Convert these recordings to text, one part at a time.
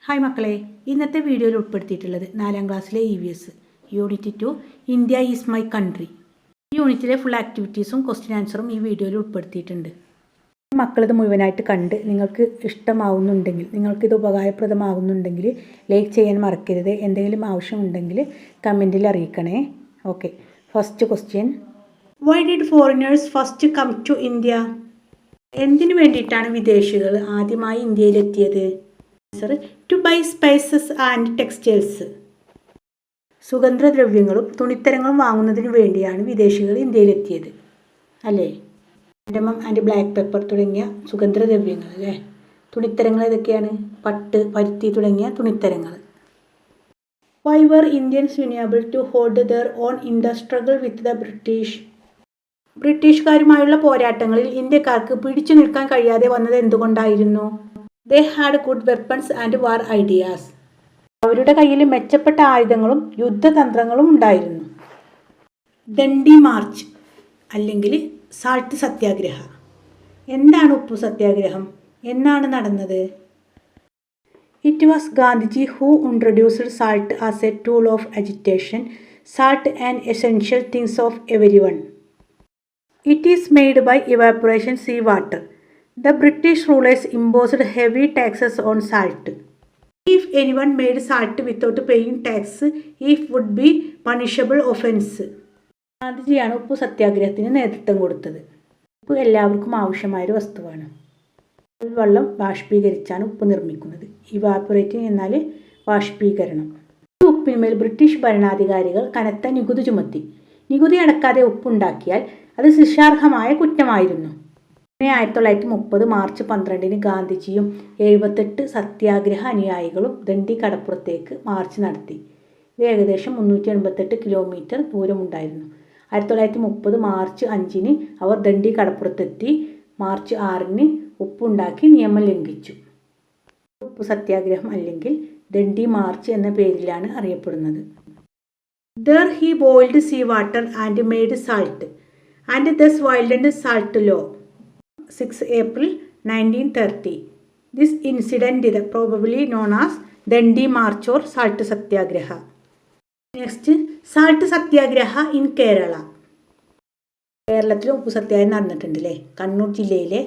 Hi മക്കളെ, ഇന്നത്തെ വീഡിയോയിൽ ഉൾപ്പെടുത്തിയിട്ടുള്ളത് 4ാം ക്ലാസ്സിലെ EVS unit 2 India is my country. ഈ യൂണിറ്റിലെ ഫുൾ ആക്ടിവിറ്റീസും ക്വസ്റ്റ്യൻ ആൻസറും ഈ വീഡിയോയിൽ ഉൾപ്പെടുത്തിയിട്ടുണ്ട്. മക്കളിത് മുഴുവനായിട്ട് കണ്ട് നിങ്ങൾക്ക് ഇഷ്ടമാവുന്നുണ്ടെങ്കിൽ, നിങ്ങൾക്കിത് ഉപകാരപ്രദമാകുന്നുണ്ടെങ്കിൽ ലൈക്ക് ചെയ്യാൻ മറക്കരുത്. എന്തെങ്കിലും ആവശ്യമുണ്ടെങ്കിൽ കമൻറ്റിൽ അറിയിക്കണേ. Okay, first question, why did foreigners first come to India? എന്തിനു വേണ്ടിയിട്ടാണ് വിദേശികൾ ആദ്യമായി ഇന്ത്യയിലെത്തിയത്? To buy spices and textiles. സുഗന്ധദ്രവ്യങ്ങളും തുണിത്തരങ്ങളും വാങ്ങുന്നതിന് വേണ്ടിയാണ് വിദേശികൾ ഇന്ത്യയിലെത്തിയത്, അല്ലേ? കാൻഡമം ആൻഡ് ബ്ലാക്ക് പെപ്പർ തുടങ്ങിയ സുഗന്ധദ്രവ്യങ്ങൾ, അല്ലേ? തുണിത്തരങ്ങൾ ഏതൊക്കെയാണ്? പട്ട്, പരുത്തി തുടങ്ങിയ തുണിത്തരങ്ങൾ. Why were Indians unable to hold their on in the struggle with the British? ബ്രിട്ടീഷുകാരുമായുള്ള പോരാട്ടങ്ങളിൽ ഇന്ത്യക്കാർക്ക് പിടിച്ചു നിൽക്കാൻ കഴിയാതെ വന്നത് എന്തുകൊണ്ടായിരുന്നു? They had good weapons and war ideas. അവരുടെ കയ്യിൽ മെച്ചപ്പെട്ട ആയുധങ്ങളും യുദ്ധതന്ത്രങ്ങളും ഉണ്ടായിരുന്നു. ദണ്ഡി മാർച്ച് അല്ലെങ്കിൽ സാൾട്ട് സത്യാഗ്രഹ. എന്താണ് ഉപ്പു സത്യാഗ്രഹം? എന്നാണ് നടന്നത്? It was Gandhiji who introduced salt as a tool of agitation. Salt and essential things of every one. It is made by evaporation sea water. The British rulers imposed heavy taxes on salt. If anyone made salt without paying tax, it would be punishable offense. ഗാന്ധിജിയാണ് ഉപ്പു സത്യാഗ്രഹത്തിന് നേതൃത്വം കൊടുത്തത്. ഉപ്പ് എല്ലാവർക്കും ആവശ്യമായൊരു വസ്തുവാണ്. വെള്ളം ബാഷ്പീകരിച്ചാണ് ഉപ്പ് നിർമ്മിക്കുന്നത്. Evaporating എന്നാൽ ബാഷ്പീകരണം. ഈ ഉപ്പിന്മേൽ ബ്രിട്ടീഷ് ഭരണാധികാരികൾ കനത്ത നികുതി ചുമത്തി. നികുതി അടക്കാതെ ഉപ്പുണ്ടാക്കിയാൽ അത് ശിക്ഷാർഹമായ കുറ്റമായിരുന്നു. 1930 മാർച്ച് 12 ഗാന്ധിജിയും 78 സത്യാഗ്രഹ അനുയായികളും ദണ്ഡി കടപ്പുറത്തേക്ക് മാർച്ച് നടത്തി. ഇത് ഏകദേശം 388 കിലോമീറ്റർ ദൂരമുണ്ടായിരുന്നു. 1930 മാർച്ച് 5 അവർ ദണ്ഡി കടപ്പുറത്തെത്തി. മാർച്ച് 6 ഉപ്പുണ്ടാക്കി നിയമം ലംഘിച്ചു. ഉപ്പു സത്യാഗ്രഹം അല്ലെങ്കിൽ ദണ്ഡി മാർച്ച് എന്ന പേരിലാണ് അറിയപ്പെടുന്നത്. There he boiled sea water and made salt and thus violated salt law. 6 April 1930. This incident is probably known as Dandi March or Salt Satyagraha. Next, Salt Satyagraha in Kerala. കേരളത്തിൽ ഉപ്പു സത്യാഗ്രഹം നടന്നിട്ടുണ്ടല്ലേ. കണ്ണൂർ ജില്ലയിലെ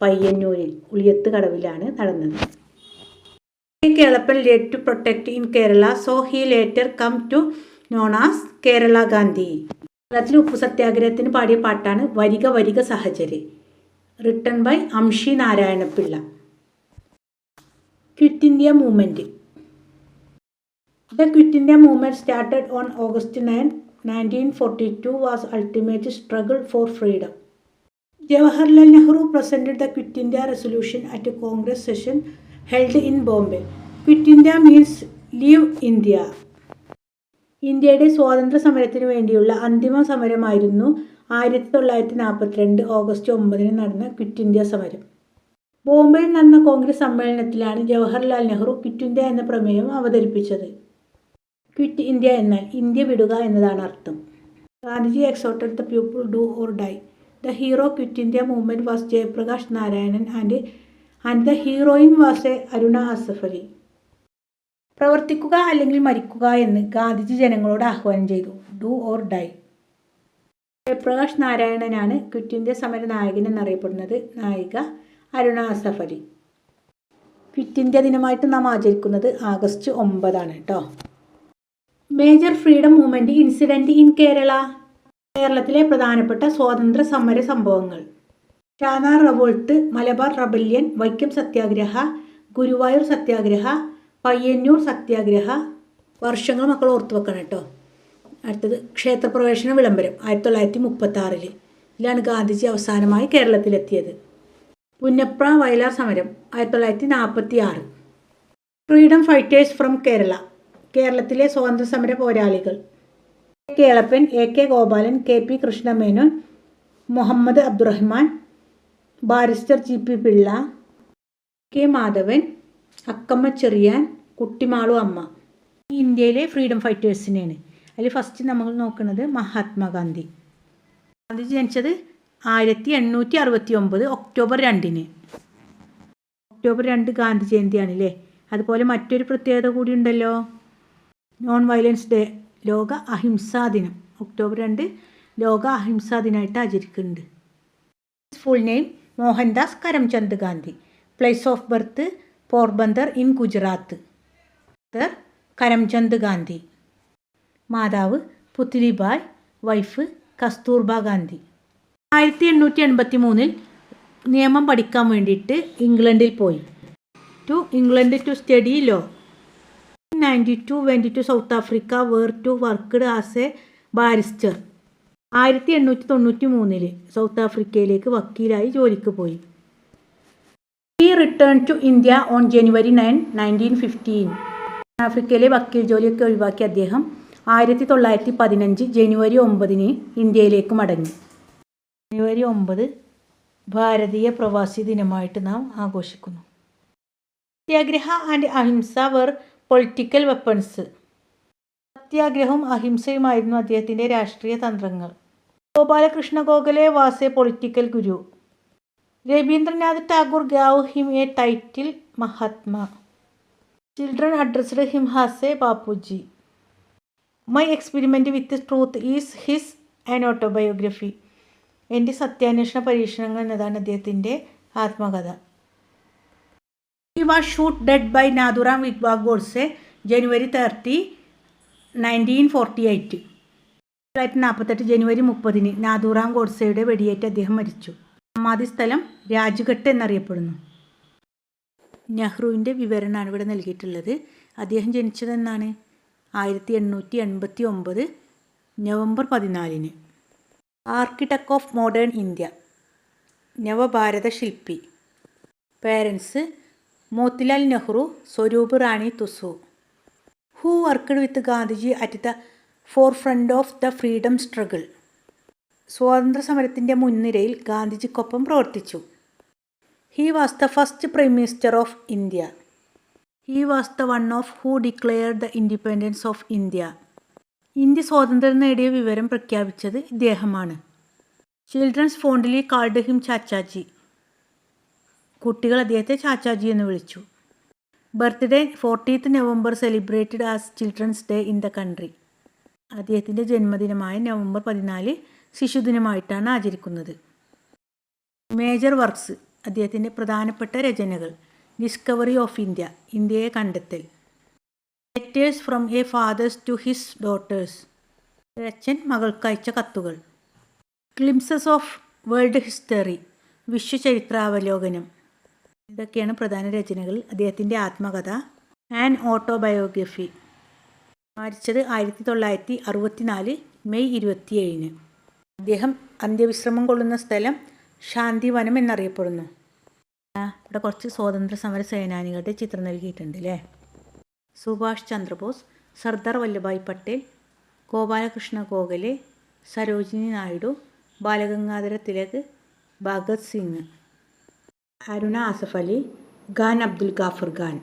പയ്യന്നൂരിൽ ഉളിയത്ത് കടവിലാണ് നടന്നത്. Kelappan led to protect in Kerala, so he later come to known as Kerala Gandhi. കേരളത്തിൽ ഉപ്പു സത്യാഗ്രഹത്തിന് പാടിയ പാട്ടാണ് വരിക വരിക സഹചരി, written by അംഷി Narayana Pillai. Quit India movement. The Quit India movement started on August 9, 1942 was ultimate struggle for freedom. Jawaharlal Nehru presented the Quit India resolution at a Congress session held in Bombay. Quit India means leave India. ഇന്ത്യയുടെ സ്വാതന്ത്ര്യ സമരത്തിനു വേണ്ടിയുള്ള അന്തിമ സമരമായിരുന്നു 1942 August 9 നടന്ന quit India സമരം. ബോംബെയിൽ നടന്ന കോൺഗ്രസ് സമ്മേളനത്തിലാണ് Jawaharlal Nehru quit India എന്ന പ്രമേയം അവതരിപ്പിച്ചത്. ക്വിറ്റ് ഇന്ത്യ എന്നാൽ ഇന്ത്യ വിടുക എന്നതാണ് അർത്ഥം. Gandhiji exhorted the people do or die. The hero quit India movement was Jayaprakash Narayanan and the heroine was Aruna Asaf Ali. പ്രവർത്തിക്കുക അല്ലെങ്കിൽ മരിക്കുക എന്ന് ഗാന്ധിജി ജനങ്ങളോട് ആഹ്വാനം ചെയ്തു. Do or die. ജയപ്രകാശ് നാരായണനാണ് ക്വിറ്റ് ഇന്ത്യ സമര നായകൻ എന്നറിയപ്പെടുന്നത്. നായിക അരുണ അസഫലി. ക്വിറ്റ് ഇന്ത്യ ദിനമായിട്ട് നാം ആചരിക്കുന്നത് ആഗസ്റ്റ് 9 കേട്ടോ. Major freedom movement incident in Kerala. കേരളത്തിലെ പ്രധാനപ്പെട്ട സ്വാതന്ത്ര്യ സമര സംഭവങ്ങൾ: ചാനാർ റവോൾട്ട്, മലബാർ റബല്യൻ, വൈക്കം സത്യാഗ്രഹ, ഗുരുവായൂർ സത്യാഗ്രഹ, പയ്യന്നൂർ സത്യാഗ്രഹ. വർഷങ്ങൾ മക്കൾ ഓർത്തു വെക്കണം കേട്ടോ. അടുത്തത് ക്ഷേത്രപ്രവേശന വിളംബരം 1936. ഇതിലാണ് ഗാന്ധിജി അവസാനമായി കേരളത്തിലെത്തിയത്. പുന്നപ്ര വയലാർ സമരം 1946. Freedom fighters from Kerala. കേരളത്തിലെ സ്വാതന്ത്ര്യ സമര പോരാളികൾ: Kelappan, AK Gopalan, KP Krishna Menon, Muhammad Abdurahman, barrister GP Pillai, K Madhavan, Akkamma Cherian, Kuttimalu Amma. ഈ ഇന്ത്യയിലെ ഫ്രീഡം ഫൈറ്റേഴ്സിനെയാണ്. അതിൽ ഫസ്റ്റ് നമ്മൾ നോക്കുന്നത് മഹാത്മാഗാന്ധി. ഗാന്ധിജി ജനിച്ചത് 1869 ഒക്ടോബർ 2. ഒക്ടോബർ 2 ഗാന്ധി ജയന്തിയാണ് അല്ലേ. അതുപോലെ മറ്റൊരു പ്രത്യേകത കൂടി ഉണ്ടല്ലോ, നോൺ വയലൻസ് ഡേ, ലോക അഹിംസാ ദിനം. ഒക്ടോബർ 2 ലോക അഹിംസാ ദിനമായിട്ട് ആചരിക്കുന്നുണ്ട്. Full name Mohandas Karamchand Gandhi. Place of birth Porbandar in Gujarat. Father Karamchand Gandhi. മാതാവ് പുത്ലിബായ്. വൈഫ് കസ്തൂർബ ഗാന്ധി. 1883 നിയമം പഠിക്കാൻ വേണ്ടിയിട്ട് ഇംഗ്ലണ്ടിൽ പോയി. England to study law. 1992 went to South Africa where to worked as a barrister. 1893 south ആഫ്രിക്കയിലേക്ക് വക്കീലായി ജോലിക്ക് പോയി. He return to India on January 9, 1915. ആഫ്രിക്കയിലെ വക്കീൽ ജോലിയൊക്കെ ഒഴിവാക്കി അദ്ദേഹം 1915 ജനുവരി 9 ഇന്ത്യയിലേക്ക് മടങ്ങി. ജനുവരി 9 ഭാരതീയ പ്രവാസി ദിനമായിട്ട് നാം ആഘോഷിക്കുന്നു. Satyagraha and ahimsa were political weapons. സത്യാഗ്രഹവും അഹിംസയുമായിരുന്നു അദ്ദേഹത്തിൻ്റെ രാഷ്ട്രീയ തന്ത്രങ്ങൾ. Gopalakrishna Gokhale was a political guru. Rabindranath Tagore gave him a title Mahatma. Children addressed him has a Bapuji. My experiment with truth is his an autobiography. എൻ്റെ സത്യാന്വേഷണ പരീക്ഷണങ്ങൾ എന്നതാണ് അദ്ദേഹത്തിൻ്റെ ആത്മകഥ. He was shoot dead by Nathuram വിക്വാസ് ഗോഡ്സെ January 30, 1948. 1948 ജനുവരി 30 നാഥുറാം ഗോഡ്സെയുടെ വെടിയേറ്റ് അദ്ദേഹം മരിച്ചു. സമാധി സ്ഥലം രാജ്ഘട്ട് എന്നറിയപ്പെടുന്നു. നെഹ്റുവിൻ്റെ വിവരണമാണ് ഇവിടെ നൽകിയിട്ടുള്ളത്. അദ്ദേഹം ജനിച്ചതെന്നാണ് 1889 നവംബർ 14. ആർക്കിടെക്ട് ഓഫ് മോഡേൺ ഇന്ത്യ, നവഭാരത ശില്പി. Parents Motilal Nehru, Swarup Rani Thussu. Who worked with Gandhiji at the forefront of the freedom struggle. സ്വാതന്ത്ര്യ സമരത്തിൻ്റെ മുൻനിരയിൽ ഗാന്ധിജിക്കൊപ്പം പ്രവർത്തിച്ചു. He was the first prime minister of India. He was the one of who declared the independence of India. India സ്വാതന്ത്ര്യം നേടിയ വിവരം പ്രഖ്യാപിച്ചത് ഇദ്ദേഹമാണ്. Children fondly called him Chachaji. കുട്ടികൾ അദ്ദേഹത്തെ ചാച്ചാജി എന്ന് വിളിച്ചു. Birthday 14th November celebrated as children's day in the country. അദ്ദേഹത്തിൻ്റെ ജന്മദിനമായ നവംബർ 14 ശിശുദിനമായിട്ടാണ് ആചരിക്കുന്നത്. മേജർ വർക്ക്സ്, അദ്ദേഹത്തിൻ്റെ പ്രധാനപ്പെട്ട രചനകൾ: ഡിസ്കവറി ഓഫ് ഇന്ത്യ, ഇന്ത്യയെ കണ്ടെത്തൽ. Letters from a father's to his daughters, അച്ഛൻ മകൾക്കയച്ച കത്തുകൾ. ഗ്ലിംസസ് ഓഫ് വേൾഡ് ഹിസ്റ്ററി, വിശ്വചരിത്രാവലോകനം. ഇതൊക്കെയാണ് പ്രധാന രചനകൾ. അദ്ദേഹത്തിൻ്റെ ആത്മകഥ ആൻ ഓട്ടോബയോഗ്രഫി. മരിച്ചത് 1964 മെയ് 27. അദ്ദേഹം അന്ത്യവിശ്രമം കൊള്ളുന്ന സ്ഥലം ശാന്തിവനം എന്നറിയപ്പെടുന്നു. ഇവിടെ കുറച്ച് സ്വാതന്ത്ര്യ സമര സേനാനികളുടെ ചിത്രം നൽകിയിട്ടുണ്ട് അല്ലേ. Subhash Chandrabose, Sardar Vallabhbhai Patel, Gopalakrishna Gokhale, Sarojini Naidu, Balagangadhara Tilak, Bhagat Singh. Aruna Asaf Ali, Khan Abdul Ghaffar Khan.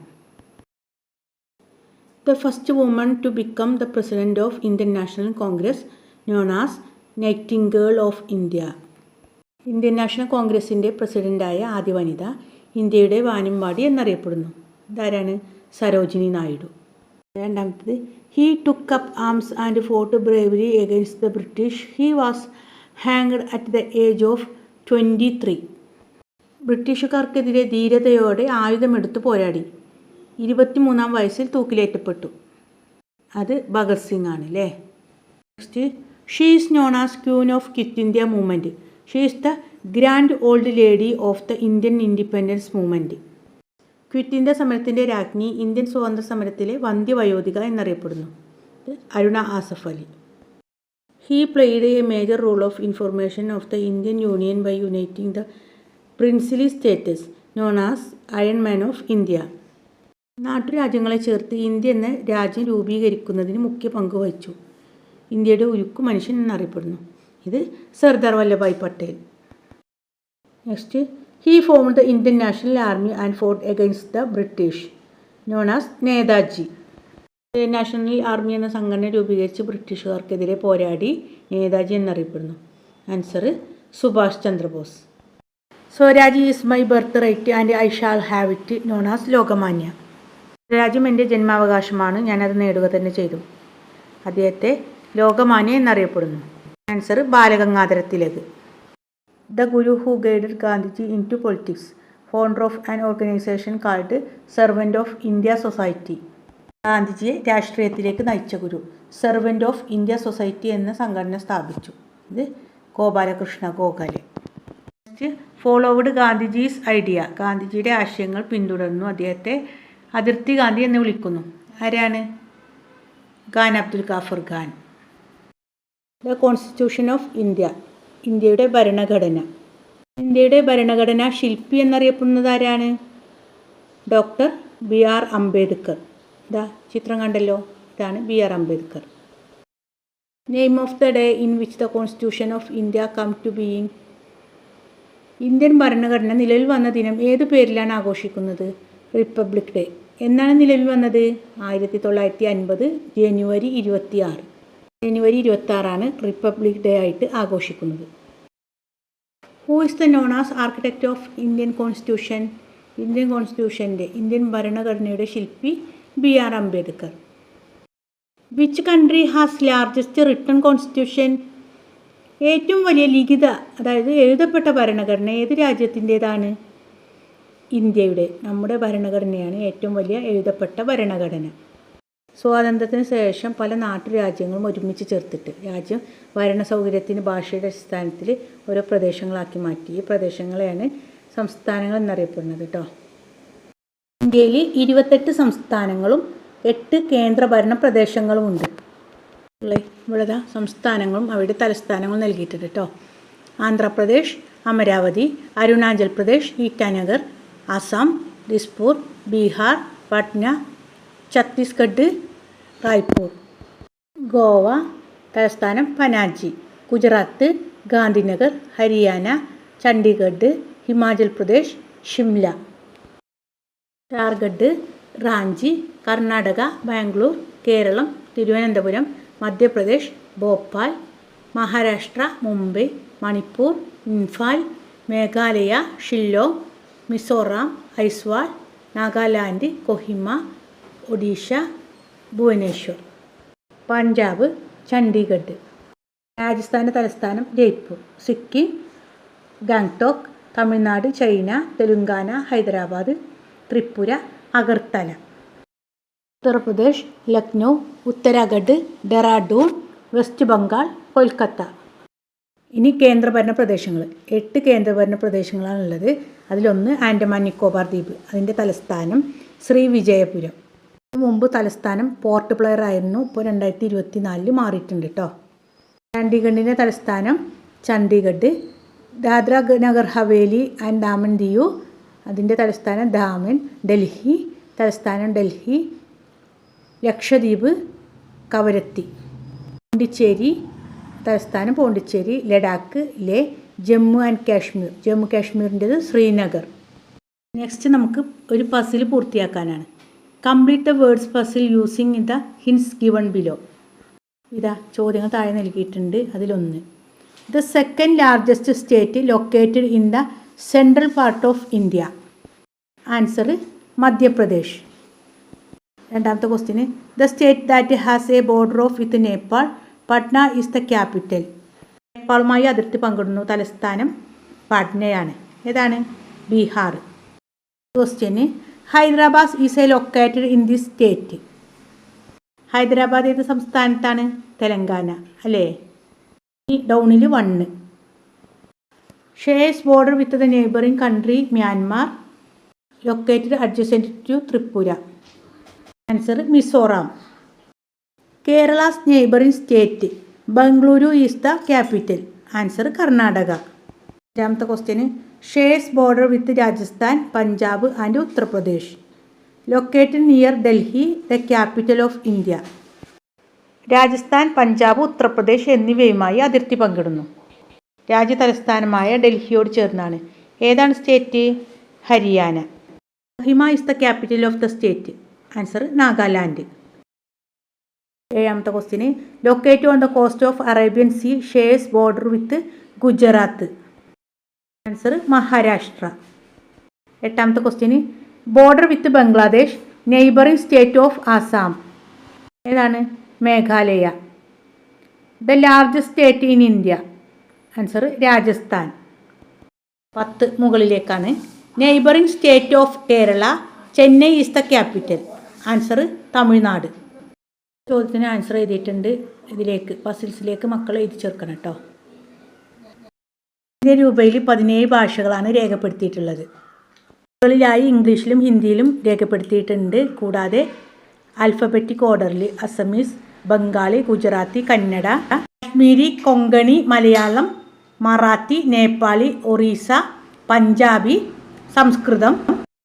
The first woman to become the president of Indian National Congress, known as Nightingale of India. Indian national കോൺഗ്രസിൻ്റെ പ്രസിഡൻ്റായ ആദ്യ വനിത, ഇന്ത്യയുടെ വാനിമ്പാടി എന്നറിയപ്പെടുന്നു. ഇതാരാണ്? സരോജിനി നായിഡു. രണ്ടാമത്തേത്, he took up arms and fort bravery against the British. He was hanged at the age of 23. ബ്രിട്ടീഷുകാർക്കെതിരെ ധീരതയോടെ ആയുധമെടുത്ത് പോരാടി. 23-ാം വയസ്സിൽ തൂക്കിലേറ്റപ്പെട്ടു. അത് ഭഗത് സിംഗ് ആണ് അല്ലേ. Next, she is known as queen of quit India movement. She is the grand old lady of the Indian independence movement. Quit India സമരത്തിൻ്റെ രാജ്ഞി, Indian സ്വാതന്ത്ര്യ സമരത്തിലെ വന്ധ്യവയോധിക എന്നറിയപ്പെടുന്നു. Aruna Asaf Ali. He played a major role of information of the Indian union by uniting the princely states known as iron man of India. നാട്ടുരാജ്യങ്ങളെ ചേർത്ത് India എന്ന രാജ്യം രൂപീകരിക്കുന്നതിന് മുഖ്യ പങ്ക് വഹിച്ചു. ഇന്ത്യയുടെ ഉരുക്കു മനുഷ്യൻ എന്നറിയപ്പെടുന്നു. ഇത് Sardar Vallabhbhai Patel. Next, he formed the Indian National Army and fought against the British known as Netaji. Indian National Army എന്ന സംഘടന രൂപീകരിച്ച് ബ്രിട്ടീഷുകാർക്കെതിരെ പോരാടി നേതാജി എന്നറിയപ്പെടുന്നു. Answer Subhash Chandra Bose. Swaraj is my birth right and I shall have it known as Lokmanya. രാജ്യം എൻ്റെ ജന്മാവകാശമാണ്, ഞാനത് നേടുക തന്നെ ചെയ്തു. അദ്ദേഹത്തെ ലോകമാന്യ എന്നറിയപ്പെടുന്നു. Answer Bal Gangadhar Tilak. The guru who guided Gandhiji into politics, founder of an organisation called servant of India society. ഗാന്ധിജിയെ രാഷ്ട്രീയത്തിലേക്ക് നയിച്ച ഗുരു സെർവൻറ്റ് ഓഫ് ഇന്ത്യ സൊസൈറ്റി എന്ന സംഘടന സ്ഥാപിച്ചു. ഇത് ഗോപാലകൃഷ്ണ ഗോഖലെ. ഫോളോവുഡ് ഗാന്ധിജീസ് ഐഡിയ, ഗാന്ധിജിയുടെ ആശയങ്ങൾ പിന്തുടർന്നു. അദ്ദേഹത്തെ അതിർത്തി ഗാന്ധി എന്ന് വിളിക്കുന്നു. ആരാണ്? Khan Abdul Ghaffar Khan. The constitution of India, ഇന്ത്യയുടെ ഭരണഘടന. ഇന്ത്യയുടെ ഭരണഘടന ശില്പി എന്നറിയപ്പെടുന്നത് ആരാണ്? Doctor B R Ambedkar. ഇതാ ചിത്രം കണ്ടല്ലോ, ഇതാണ് B R Ambedkar. Name of the day in which the constitution of India come to being. Indian ഭരണഘടന നിലവിൽ വന്ന ദിനം ഏതു പേരിലാണ് ആഘോഷിക്കുന്നത്? Republic day. എന്നാണ് നിലവിൽ വന്നത്? 1950 ജനുവരി 26. ജനുവരി 26 റിപ്പബ്ലിക് ഡേ ആയിട്ട് ആഘോഷിക്കുന്നത്. Who is the known as architect of Indian constitution. Indian കോൺസ്റ്റിറ്റ്യൂഷൻ്റെ, ഇന്ത്യൻ ഭരണഘടനയുടെ ശില്പി B R Ambedkar. Which country has largest written constitution. ഏറ്റവും വലിയ ലിഖിത, അതായത് എഴുതപ്പെട്ട ഭരണഘടന ഏത് രാജ്യത്തിൻ്റേതാണ്? ഇന്ത്യയുടെ, നമ്മുടെ ഭരണഘടനയാണ് ഏറ്റവും വലിയ എഴുതപ്പെട്ട ഭരണഘടന. സ്വാതന്ത്ര്യത്തിന് ശേഷം പല നാട്ടുരാജ്യങ്ങളും ഒരുമിച്ച് ചേർത്തിട്ട് രാജ്യം ഭരണ സൗകര്യത്തിന് ഭാഷയുടെ അടിസ്ഥാനത്തിൽ ഓരോ പ്രദേശങ്ങളാക്കി മാറ്റി. ഈ പ്രദേശങ്ങളെയാണ് സംസ്ഥാനങ്ങൾ എന്നറിയപ്പെടുന്നത് കേട്ടോ. ഇന്ത്യയിൽ 28 സംസ്ഥാനങ്ങളും 8 കേന്ദ്രഭരണ പ്രദേശങ്ങളുമുണ്ട്. ഇവിടെ സംസ്ഥാനങ്ങളും അവയുടെ തലസ്ഥാനങ്ങളും നൽകിയിട്ടുണ്ട് കേട്ടോ. ആന്ധ്രാപ്രദേശ് അമരാവതി, അരുണാചൽ പ്രദേശ് ഇറ്റാനഗർ, ആസാം ദിസ്പൂർ, ബീഹാർ പട്ന, ഛത്തീസ്ഗഡ് റായ്പൂർ. ഗോവ തലസ്ഥാനം പനാജി, ഗുജറാത്ത് ഗാന്ധിനഗർ, ഹരിയാന ചണ്ഡീഗഡ്, ഹിമാചൽ പ്രദേശ് ഷിംല, ജാർഖണ്ഡ് റാഞ്ചി, കർണാടക ബാംഗ്ലൂർ, കേരളം തിരുവനന്തപുരം, മധ്യപ്രദേശ് ഭോപ്പാൽ, മഹാരാഷ്ട്ര മുംബൈ, മണിപ്പൂർ ഇംഫാൽ, മേഘാലയ ഷില്ലോങ്, മിസോറാം ഐസ്വാൾ, നാഗാലാൻഡ് കൊഹിമ, ഒഡീഷ ഭുവനേശ്വർ, പഞ്ചാബ് ചണ്ഡീഗഡ്. രാജസ്ഥാൻ്റെ തലസ്ഥാനം ജയ്പൂർ, സിക്കിം ഗാംഗ്ടോക്ക്, തമിഴ്നാട് ചൈന, തെലുങ്കാന ഹൈദരാബാദ്, ത്രിപുര അഗർത്തല, ഉത്തർപ്രദേശ് ലക്നൗ, ഉത്തരാഖണ്ഡ് ഡെറാഡൂൺ, വെസ്റ്റ് ബംഗാൾ കൊൽക്കത്ത. ഇനി കേന്ദ്രഭരണ പ്രദേശങ്ങൾ. 8 കേന്ദ്രഭരണ പ്രദേശങ്ങളാണുള്ളത്. അതിലൊന്ന് ആൻഡമാൻ നിക്കോബാർ ദ്വീപ്, അതിൻ്റെ തലസ്ഥാനം ശ്രീവിജയപുരം. മുമ്പ് തലസ്ഥാനം പോർട്ട് ബ്ലെയർ ആയിരുന്നു, ഇപ്പോൾ 2024 മാറിയിട്ടുണ്ട് കേട്ടോ. ചണ്ഡീഗഡിൻ്റെ തലസ്ഥാനം ചണ്ഡീഗഡ്. ദാദ്ര നഗർ ഹവേലി ആൻഡ് ദാമൻ ദിയു, അതിൻ്റെ തലസ്ഥാനം ദാമൻ. ഡൽഹി തലസ്ഥാനം ഡൽഹി. ലക്ഷദ്വീപ് കവരത്തി. പോണ്ടിച്ചേരി തലസ്ഥാനം പോണ്ടിച്ചേരി. ലഡാക്ക് ലേ. ജമ്മു ആൻഡ് കാശ്മീർ, ജമ്മു കാശ്മീരിൻ്റെത് ശ്രീനഗർ. നെക്സ്റ്റ് നമുക്ക് ഒരു പസിൽ പൂർത്തിയാക്കാനാണ്. Complete the words puzzle using the hints given below. ഇതാ ചോദ്യങ്ങൾ താഴെ നൽകിയിട്ടുണ്ട്. അതിലൊന്ന്, the second largest state located in the central part of India. Answer Madhya Pradesh. രണ്ടാമത്തെ question, the state that has A border off with Nepal, Patna is the capital. നേപ്പാളുമായി അതിർത്തി പങ്കിടുന്നു, തലസ്ഥാനം പട്നയാണ്. ഏതാണ്? Bihar. Question, Hyderabad is A located in this state. Hyderabad ഏത് സംസ്ഥാനത്താണ്? തെലങ്കാന അല്ലേ? ഈ ഡൗണിൽ 1. Shares border with the neighbouring country Myanmar, located adjacent to Tripura. Answer Mizoram. Kerala's neighbouring state Bengaluru is the capital. Answer Karnataka. അഞ്ചാമത്തെ question, shares border with Rajasthan, Punjab and Uttar Pradesh, located near Delhi the capital of India. Rajasthan Punjab Uttar Pradesh എന്നിവയുമായി അതിർത്തി പങ്കിടുന്നു. രാജ്യ തലസ്ഥാനമായ ഡൽഹിയോട് ചേർന്നാണ്. ഏതാണ് state? Haryana. Kohima is the capital of the state. Answer Nagaland. ഏഴാമത്തെ ക്വസ്റ്റ്യന്, locate on the coast of Arabian sea, shares border with Gujarat. Answer Maharashtra. എട്ടാമത്തെ ക്വസ്റ്റ്യന്, border with Bangladesh, neighbouring state of Assam ഏതാണ്? Meghalaya. The largest state in India. Answer Rajasthan. 10 മുകളിലേക്കാണ്. Neighbouring state of Kerala. Chennai is the capital. Answer Tamil Nadu. ചോദ്യത്തിന് answer എഴുതിയിട്ടുണ്ട്. ഇതിലേക്ക് പസിൽസിലേക്ക് മക്കൾ എഴുതി ചേർക്കണം കേട്ടോ. ഇന്ത്യൻ രൂപയിൽ 17 ഭാഷകളാണ് രേഖപ്പെടുത്തിയിട്ടുള്ളത്. ായി ഇംഗ്ലീഷിലും ഹിന്ദിയിലും രേഖപ്പെടുത്തിയിട്ടുണ്ട്. കൂടാതെ ആൽഫബറ്റിക് ഓർഡറിൽ അസമീസ്, ബംഗാളി, ഗുജറാത്തി, കന്നഡ, കാശ്മീരി, കൊങ്കണി, മലയാളം, മറാത്തി, നേപ്പാളി, ഒറീസ, പഞ്ചാബി, സംസ്കൃതം,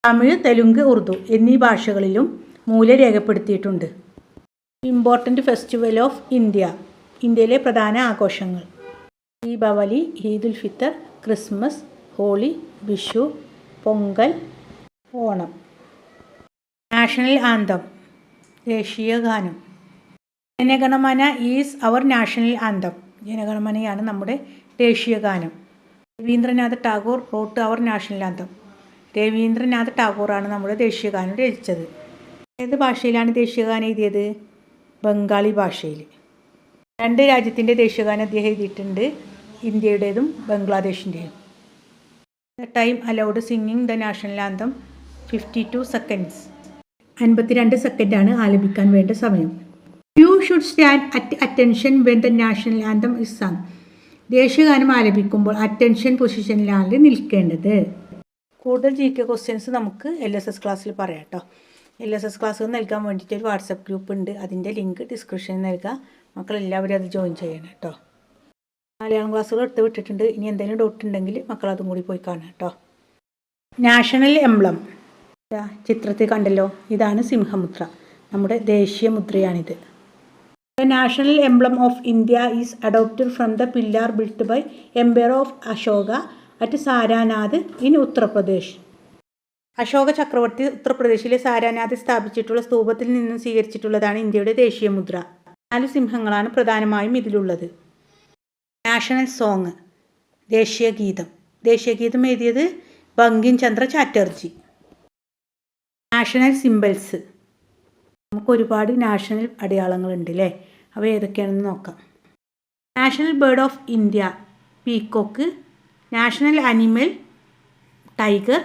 തമിഴ്, തെലുങ്ക്, ഉറുദു എന്നീ ഭാഷകളിലും മൂല്യം രേഖപ്പെടുത്തിയിട്ടുണ്ട്. Important festival of India. ഇന്ത്യയിലെ പ്രധാന ആഘോഷങ്ങൾ: Deepavali, Eid ul Fitr, Christmas, Holi, Vishu, Pongal, Onam. National anthem. ദേശീയ ഗാനം. Jana Gana Mana is our national anthem. ജനഗണമനയാണ് നമ്മുടെ ദേശീയ ഗാനം. Rabindranath Tagore wrote our national anthem. Rabindranath ടാഗോറാണ് നമ്മുടെ ദേശീയ ഗാനം രചിച്ചത്. ഏത് ഭാഷയിലാണ് ദേശീയ ഗാനം എഴുതിയത്? ബംഗാളി ഭാഷയിൽ. 2 രാജ്യത്തിൻ്റെ ദേശീയഗാനം അദ്ദേഹം എഴുതിയിട്ടുണ്ട്, ഇന്ത്യയുടേതും ബംഗ്ലാദേശിൻ്റെയും. The time allowed singing the national anthem 52 seconds. 52 സെക്കൻഡാണ് ആലപിക്കാൻ വേണ്ട സമയം. You should stand at attention when the national anthem is sung. ദേശീയഗാനം ആലപിക്കുമ്പോൾ അറ്റൻഷൻ പൊസിഷനിലാണ് നിൽക്കേണ്ടത്. കൂടുതൽ GK ക്വസ്റ്റ്യൻസ് നമുക്ക് LSS ക്ലാസ്സിൽ പറയാം കേട്ടോ. LSS ക്ലാസ്സുകൾ നൽകാൻ വേണ്ടിയിട്ട് ഒരു വാട്സപ്പ് ഗ്രൂപ്പ് ഉണ്ട്. അതിൻ്റെ ലിങ്ക് ഡിസ്ക്രിപ്ഷനിൽ നൽകാം. മക്കളെല്ലാവരും അത് ജോയിൻ ചെയ്യണം കേട്ടോ. മലയാളം ക്ലാസ്സുകൾ എടുത്ത് വിട്ടിട്ടുണ്ട്. ഇനി എന്തെങ്കിലും ഡൗട്ട് ഉണ്ടെങ്കിൽ മക്കൾ അതും കൂടി പോയി കാണാം കേട്ടോ. നാഷണൽ എംബ്ലം ചിത്രത്തിൽ കണ്ടല്ലോ, ഇതാണ് സിംഹമുദ്ര. നമ്മുടെ ദേശീയ മുദ്രയാണിത്. The national emblem of India is adopted from the pillar built by empire of Ashoka at Sarnath in Uttar Pradesh. Ashoka ചക്രവർത്തി ഉത്തർപ്രദേശിലെ സാരാനാഥിൽ സ്ഥാപിച്ചിട്ടുള്ള സ്തൂപത്തിൽ നിന്നും സ്വീകരിച്ചിട്ടുള്ളതാണ് ഇന്ത്യയുടെ ദേശീയ മുദ്ര. 4 സിംഹങ്ങളാണ് പ്രധാനമായും ഇതിലുള്ളത്. National song. ദേശീയ ഗീതം. ദേശീയ ഗീതം എഴുതിയത് ബങ്കിം ചന്ദ്ര ചാറ്റർജി. National symbols. നമുക്ക് ഒരുപാട് നാഷണൽ അടയാളങ്ങളുണ്ട് അല്ലേ? അവ ഏതൊക്കെയാണെന്ന് നോക്കാം. National bird of India peacock. National animal tiger.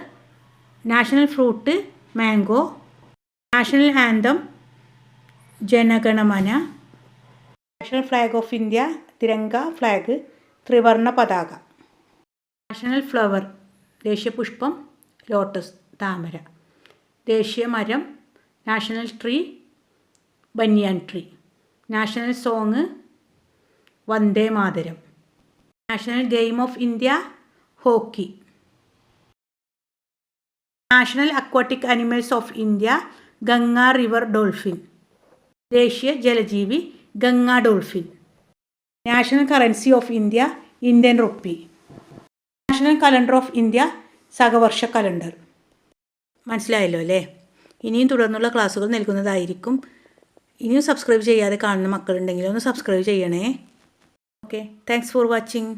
National fruit mango. National anthem Jana Gana Mana. National flag of India Tiranga flag, ത്രിവർണ്ണ പതാക. നാഷണൽ ഫ്ലവർ ദേശീയ പുഷ്പം ലോട്ടസ് താമര. ദേശീയ മരം national tree banyan tree. National song Vande Mataram. National game of India hockey. National aquatic animals of India Ganga river dolphin. ദേശീയ ജലജീവി Ganga dolphin. National currency of India Indian rupee. National calendar of India സഹവർഷ calendar. മനസ്സിലായല്ലോ അല്ലേ? ഇനിയും തുടർന്നുള്ള ക്ലാസ്സുകൾ നൽകുന്നതായിരിക്കും. ഇനിയും സബ്സ്ക്രൈബ് ചെയ്യാതെ കാണുന്ന മക്കളുണ്ടെങ്കിൽ ഒന്ന് സബ്സ്ക്രൈബ് ചെയ്യണേ. Okay, thanks for watching.